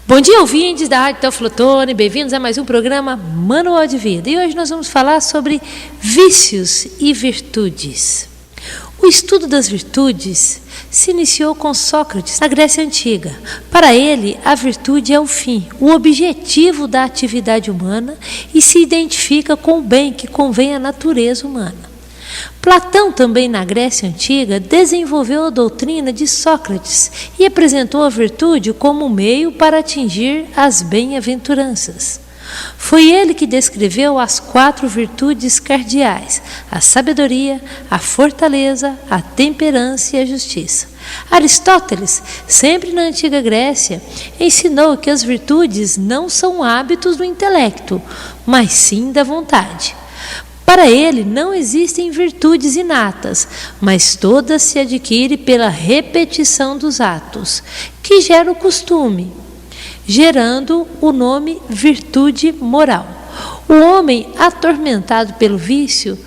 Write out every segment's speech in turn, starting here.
Bom dia, ouvintes da Rádio Teoflotone, bem-vindos a mais um programa Manual de Vida. E hoje nós vamos falar sobre vícios e virtudes. O estudo das virtudes se iniciou com Sócrates, na Grécia Antiga. Para ele, a virtude é o fim, o objetivo da atividade humana e se identifica com o bem que convém à natureza humana. Platão, também na Grécia Antiga, desenvolveu a doutrina de Sócrates e apresentou a virtude como meio para atingir as bem-aventuranças. Foi ele que descreveu as 4 virtudes cardeais: a sabedoria, a fortaleza, a temperança e a justiça. Aristóteles, sempre na Antiga Grécia, ensinou que as virtudes não são hábitos do intelecto, mas sim da vontade. Para ele, não existem virtudes inatas, mas todas se adquirem pela repetição dos atos, que gera o costume, gerando o nome virtude moral. O homem atormentado pelo vício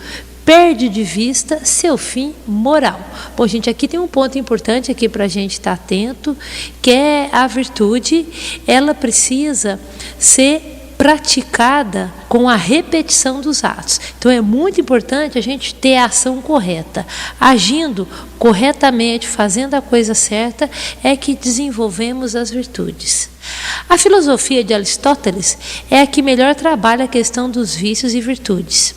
perde de vista seu fim moral. Bom, gente, aqui tem um ponto importante aqui para a gente estar atento, que é a virtude, ela precisa ser praticada com a repetição dos atos. Então é muito importante a gente ter a ação correta. Agindo corretamente, fazendo a coisa certa, é que desenvolvemos as virtudes. A filosofia de Aristóteles é a que melhor trabalha a questão dos vícios e virtudes,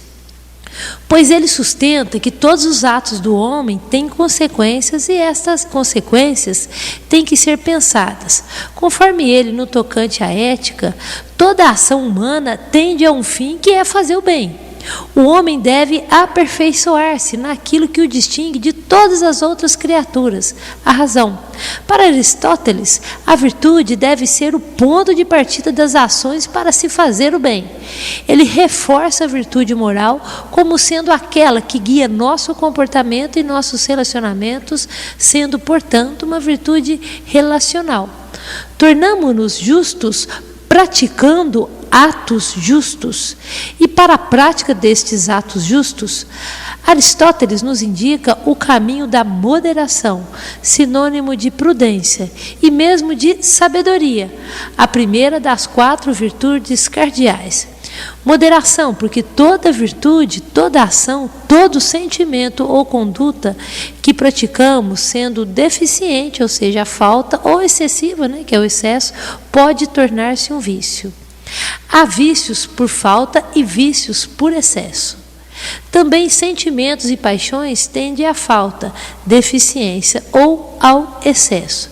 pois ele sustenta que todos os atos do homem têm consequências e estas consequências têm que ser pensadas. Conforme ele, no tocante à ética, toda ação humana tende a um fim que é fazer o bem. O homem deve aperfeiçoar-se naquilo que o distingue de todas as outras criaturas, a razão. Para Aristóteles, a virtude deve ser o ponto de partida das ações para se fazer o bem. Ele reforça a virtude moral como sendo aquela que guia nosso comportamento e nossos relacionamentos, sendo, portanto, uma virtude relacional. Tornamo-nos justos praticando atos justos. E para a prática destes atos justos, Aristóteles nos indica o caminho da moderação, sinônimo de prudência e mesmo de sabedoria, a primeira das 4 virtudes cardeais. Moderação, porque toda virtude, toda ação, todo sentimento ou conduta que praticamos, sendo deficiente, ou seja, a falta, ou excessiva, que é o excesso, pode tornar-se um vício. Há vícios por falta e vícios por excesso. Também sentimentos e paixões tendem à falta, deficiência ou ao excesso.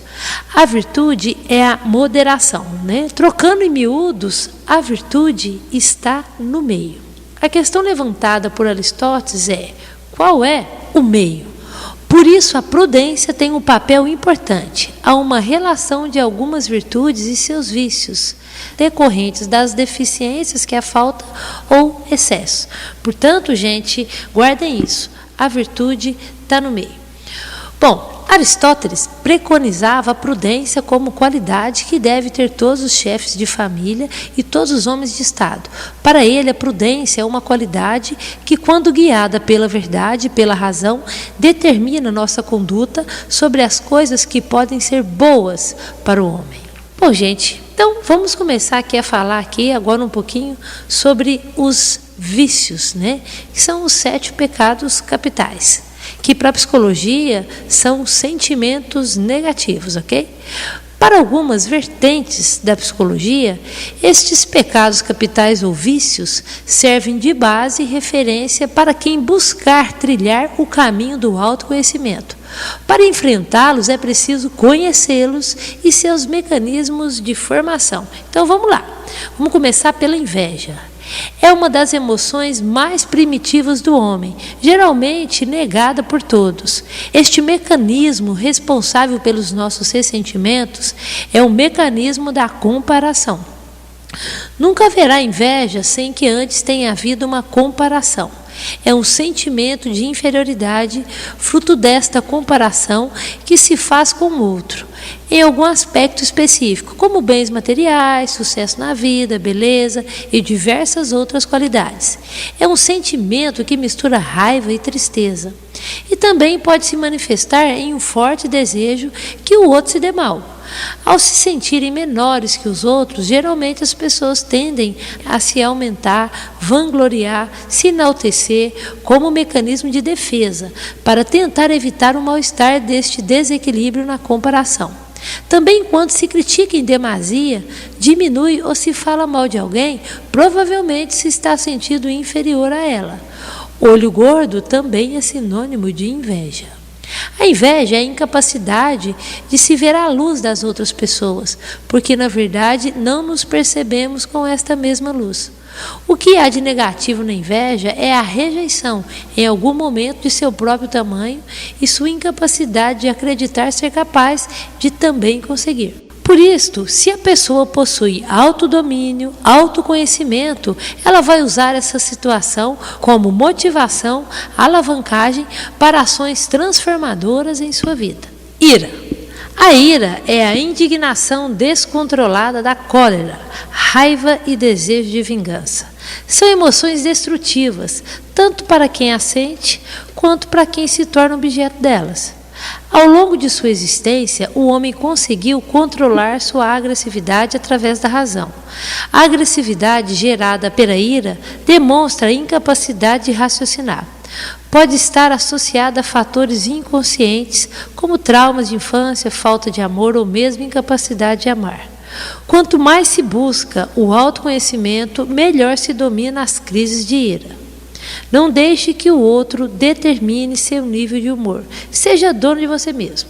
A virtude é a moderação, Trocando em miúdos, a virtude está no meio. A questão levantada por Aristóteles é: qual é o meio? Por isso, a prudência tem um papel importante. Há uma relação de algumas virtudes e seus vícios, decorrentes das deficiências que é a falta ou excesso. Portanto, gente, guardem isso. A virtude está no meio. Bom, Aristóteles preconizava a prudência como qualidade que deve ter todos os chefes de família e todos os homens de Estado. Para ele, a prudência é uma qualidade que, quando guiada pela verdade e pela razão, determina nossa conduta sobre as coisas que podem ser boas para o homem. Bom, gente, então vamos começar aqui a falar agora um pouquinho sobre os vícios, que são os 7 pecados capitais, que para a psicologia são sentimentos negativos, ok? Para algumas vertentes da psicologia, estes pecados capitais ou vícios servem de base e referência para quem buscar trilhar o caminho do autoconhecimento. Para enfrentá-los é preciso conhecê-los e seus mecanismos de formação. Então vamos lá, vamos começar pela inveja. É uma das emoções mais primitivas do homem, geralmente negada por todos. Este mecanismo responsável pelos nossos ressentimentos é o mecanismo da comparação. Nunca haverá inveja sem que antes tenha havido uma comparação. É um sentimento de inferioridade, fruto desta comparação que se faz com o outro, em algum aspecto específico, como bens materiais, sucesso na vida, beleza e diversas outras qualidades. É um sentimento que mistura raiva e tristeza. E também pode se manifestar em um forte desejo que o outro se dê mal. Ao se sentirem menores que os outros, geralmente as pessoas tendem a se aumentar, vangloriar, se enaltecer como um mecanismo de defesa, para tentar evitar o mal-estar deste desequilíbrio na comparação. Também, quando se critica em demasia, diminui ou se fala mal de alguém, provavelmente se está sentindo inferior a ela. Olho gordo também é sinônimo de inveja. A inveja é a incapacidade de se ver à luz das outras pessoas, porque na verdade não nos percebemos com esta mesma luz. O que há de negativo na inveja é a rejeição, em algum momento, de seu próprio tamanho e sua incapacidade de acreditar ser capaz de também conseguir. Por isto, se a pessoa possui autodomínio, autoconhecimento, ela vai usar essa situação como motivação, alavancagem para ações transformadoras em sua vida. Ira. A ira é a indignação descontrolada da cólera, raiva e desejo de vingança. São emoções destrutivas, tanto para quem as sente, quanto para quem se torna objeto delas. Ao longo de sua existência, o homem conseguiu controlar sua agressividade através da razão. A agressividade gerada pela ira demonstra a incapacidade de raciocinar. Pode estar associada a fatores inconscientes, como traumas de infância, falta de amor ou mesmo incapacidade de amar. Quanto mais se busca o autoconhecimento, melhor se domina as crises de ira. Não deixe que o outro determine seu nível de humor. Seja dono de você mesmo.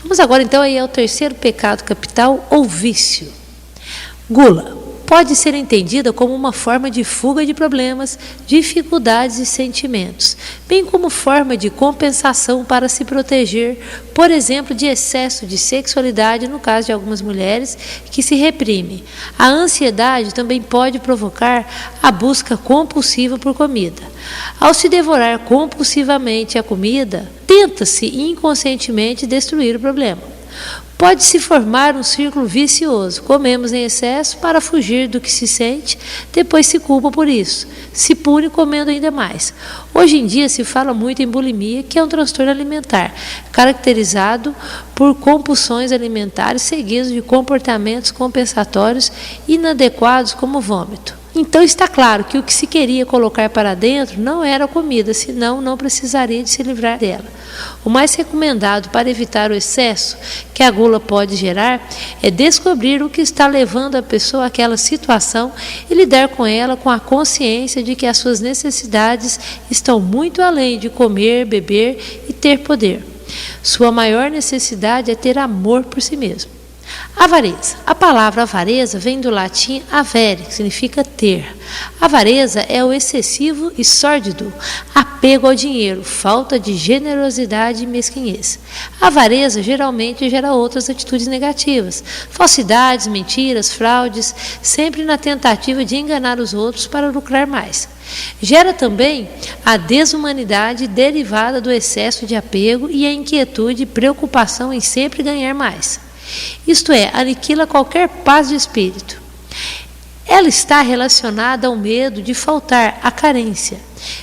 Vamos agora então aí ao terceiro pecado capital, ou vício. Gula pode ser entendida como uma forma de fuga de problemas, dificuldades e sentimentos, bem como forma de compensação para se proteger, por exemplo, de excesso de sexualidade no caso de algumas mulheres que se reprime. A ansiedade também pode provocar a busca compulsiva por comida. Ao se devorar compulsivamente a comida, tenta-se inconscientemente destruir o problema. Pode-se formar um círculo vicioso. Comemos em excesso para fugir do que se sente, depois se culpa por isso. Se pune comendo ainda mais. Hoje em dia se fala muito em bulimia, que é um transtorno alimentar, caracterizado por compulsões alimentares seguidas de comportamentos compensatórios inadequados como vômito. Então está claro que o que se queria colocar para dentro não era a comida, senão não precisaria de se livrar dela. O mais recomendado para evitar o excesso que a gula pode gerar é descobrir o que está levando a pessoa àquela situação e lidar com ela com a consciência de que as suas necessidades estão muito além de comer, beber e ter poder. Sua maior necessidade é ter amor por si mesmo. Avareza. A palavra avareza vem do latim avere, que significa ter. Avareza é o excessivo e sórdido apego ao dinheiro, falta de generosidade e mesquinhez. A avareza geralmente gera outras atitudes negativas, falsidades, mentiras, fraudes, sempre na tentativa de enganar os outros para lucrar mais. Gera também a desumanidade derivada do excesso de apego e a inquietude e preocupação em sempre ganhar mais. Isto é, aniquila qualquer paz de espírito. Ela está relacionada ao medo de faltar, à carência.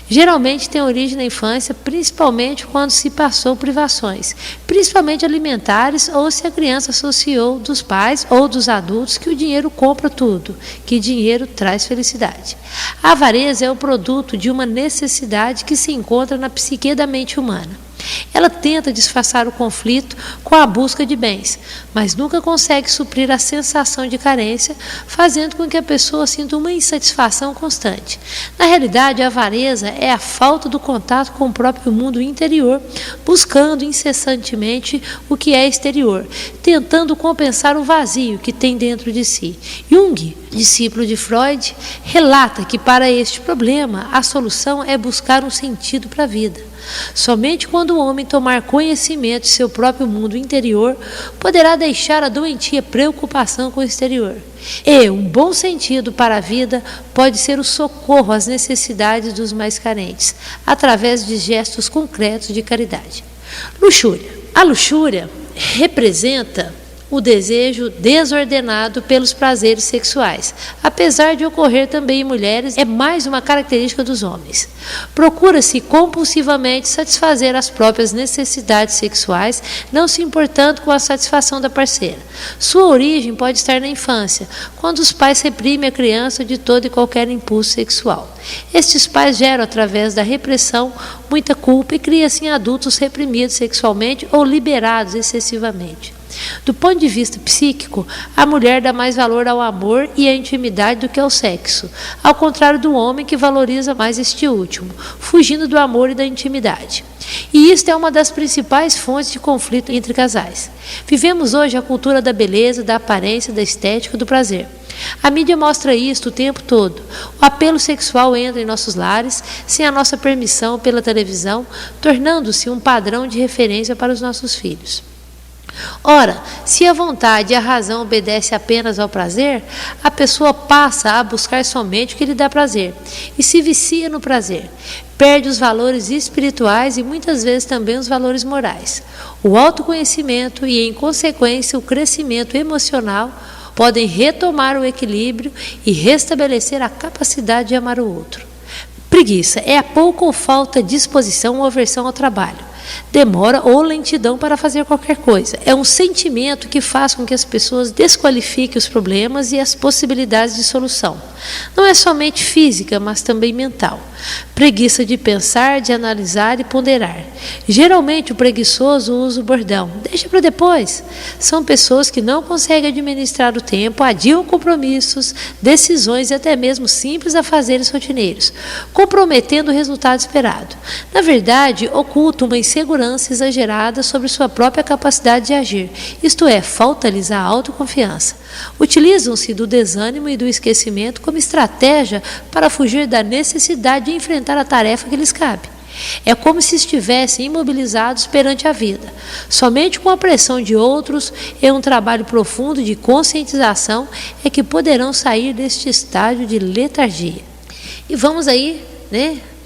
Geralmente tem origem na infância, principalmente quando se passou privações, principalmente alimentares, ou se a criança associou dos pais ou dos adultos que o dinheiro compra tudo, que dinheiro traz felicidade. A avareza é o produto de uma necessidade que se encontra na psique da mente humana. Ela tenta disfarçar o conflito com a busca de bens, mas nunca consegue suprir a sensação de carência, fazendo com que a pessoa sinta uma insatisfação constante. Na realidade, a avareza é a falta do contato com o próprio mundo interior, buscando incessantemente o que é exterior, tentando compensar o vazio que tem dentro de si. Jung, discípulo de Freud, relata que para este problema a solução é buscar um sentido para a vida. Somente quando o homem tomar conhecimento de seu próprio mundo interior, poderá deixar a doentia preocupação com o exterior. E um bom sentido para a vida pode ser o socorro às necessidades dos mais carentes, através de gestos concretos de caridade. Luxúria. A luxúria representa o desejo desordenado pelos prazeres sexuais. Apesar de ocorrer também em mulheres, é mais uma característica dos homens. Procura-se compulsivamente satisfazer as próprias necessidades sexuais, não se importando com a satisfação da parceira. Sua origem pode estar na infância, quando os pais reprimem a criança de todo e qualquer impulso sexual. Estes pais geram, através da repressão, muita culpa e criam assim adultos reprimidos sexualmente ou liberados excessivamente. Do ponto de vista psíquico, a mulher dá mais valor ao amor e à intimidade do que ao sexo, ao contrário do homem que valoriza mais este último, fugindo do amor e da intimidade. E isto é uma das principais fontes de conflito entre casais. Vivemos hoje a cultura da beleza, da aparência, da estética, do prazer. A mídia mostra isto o tempo todo. O apelo sexual entra em nossos lares, sem a nossa permissão, pela televisão, tornando-se um padrão de referência para os nossos filhos. Ora, se a vontade e a razão obedecem apenas ao prazer, a pessoa passa a buscar somente o que lhe dá prazer e se vicia no prazer. Perde os valores espirituais e muitas vezes também os valores morais. O autoconhecimento e, em consequência, o crescimento emocional podem retomar o equilíbrio e restabelecer a capacidade de amar o outro. Preguiça é a pouca ou falta de disposição ou aversão ao trabalho. Demora ou lentidão para fazer qualquer coisa. É um sentimento que faz com que as pessoas desqualifiquem os problemas e as possibilidades de solução. Não é somente física, mas também mental. Preguiça de pensar, de analisar e ponderar. Geralmente o preguiçoso usa o bordão: deixa para depois. São pessoas que não conseguem administrar o tempo, adiam compromissos, decisões e até mesmo simples afazeres rotineiros, comprometendo o resultado esperado. Na verdade, ocultam uma insegurança exagerada sobre sua própria capacidade de agir, isto é, falta-lhes a autoconfiança. Utilizam-se do desânimo e do esquecimento como estratégia para fugir da necessidade de enfrentar a tarefa que lhes cabe. É como se estivessem imobilizados perante a vida. Somente com a pressão de outros e um trabalho profundo de conscientização é que poderão sair deste estágio de letargia. E vamos aí,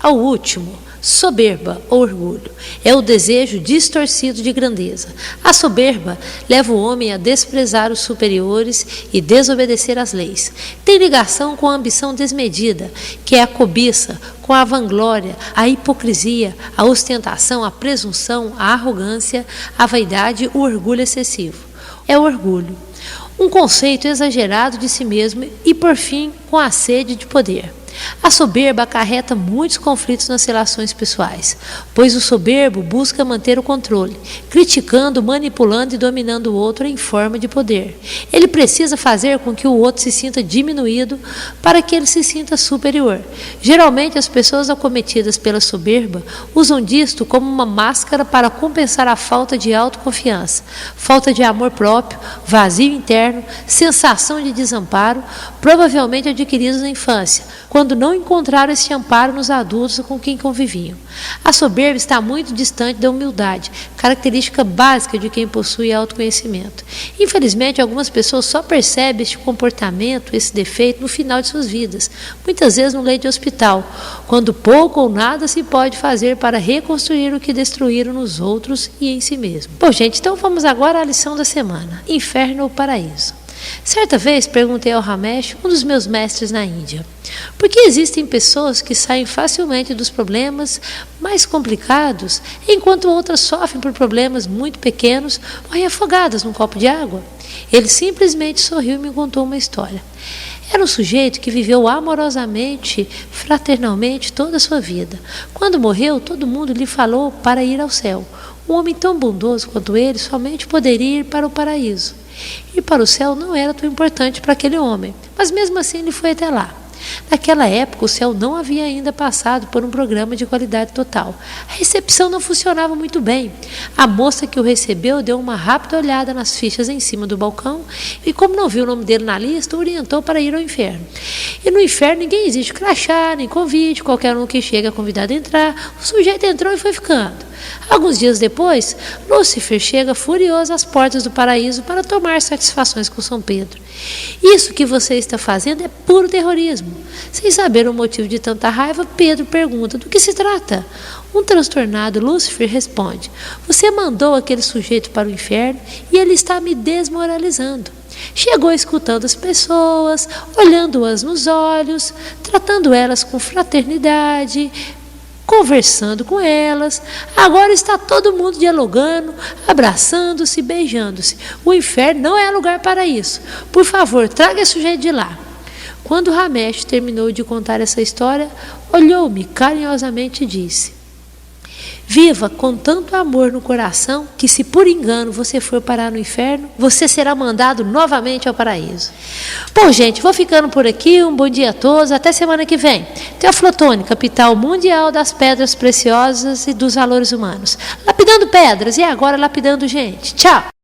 ao último. Soberba ou orgulho é o desejo distorcido de grandeza. A soberba leva o homem a desprezar os superiores e desobedecer às leis. Tem ligação com a ambição desmedida, que é a cobiça, com a vanglória, a hipocrisia, a ostentação, a presunção, a arrogância, a vaidade, o orgulho excessivo. É o orgulho, um conceito exagerado de si mesmo e, por fim, com a sede de poder. A soberba acarreta muitos conflitos nas relações pessoais, pois o soberbo busca manter o controle, criticando, manipulando e dominando o outro em forma de poder. Ele precisa fazer com que o outro se sinta diminuído para que ele se sinta superior. Geralmente as pessoas acometidas pela soberba usam disto como uma máscara para compensar a falta de autoconfiança, falta de amor próprio, vazio interno, sensação de desamparo, provavelmente adquiridos na infância, quando não encontraram esse amparo nos adultos com quem conviviam. A soberba está muito distante da humildade, característica básica de quem possui autoconhecimento. Infelizmente, algumas pessoas só percebem este comportamento, esse defeito, no final de suas vidas, muitas vezes no leito de hospital, quando pouco ou nada se pode fazer para reconstruir o que destruíram nos outros e em si mesmo. Bom, gente, então vamos agora à lição da semana: inferno ou paraíso. Certa vez perguntei ao Ramesh, um dos meus mestres na Índia, por que existem pessoas que saem facilmente dos problemas mais complicados, enquanto outras sofrem por problemas muito pequenos, morrem afogadas num copo de água? Ele simplesmente sorriu e me contou uma história. Era um sujeito que viveu amorosamente, fraternalmente toda a sua vida. Quando morreu, todo mundo lhe falou para ir ao céu. Um homem tão bondoso quanto ele somente poderia ir para o paraíso. Ir para o céu não era tão importante para aquele homem, mas mesmo assim ele foi até lá. Naquela época, o céu não havia ainda passado por um programa de qualidade total. A recepção não funcionava muito bem. A moça que o recebeu deu uma rápida olhada nas fichas em cima do balcão e, como não viu o nome dele na lista, orientou para ir ao inferno. E no inferno ninguém exige crachá, nem convite, qualquer um que chega é convidado a entrar. O sujeito entrou e foi ficando. Alguns dias depois, Lúcifer chega furioso às portas do paraíso para tomar satisfações com São Pedro. Isso que você está fazendo é puro terrorismo. mesmo? Sem saber o motivo de tanta raiva, Pedro pergunta: do que se trata? Um transtornado Lúcifer responde: você mandou aquele sujeito para o inferno e ele está me desmoralizando. Chegou escutando as pessoas, olhando-as nos olhos, tratando elas com fraternidade, conversando com elas. Agora está todo mundo dialogando, abraçando-se, beijando-se. O inferno não é lugar para isso. Por favor, traga esse sujeito de lá. Quando Ramesh terminou de contar essa história, olhou-me carinhosamente e disse: viva com tanto amor no coração que, se por engano você for parar no inferno, você será mandado novamente ao paraíso. Bom, gente, vou ficando por aqui. Um bom dia a todos. Até semana que vem. Teoflotone, capital mundial das pedras preciosas e dos valores humanos. Lapidando pedras e agora lapidando gente. Tchau!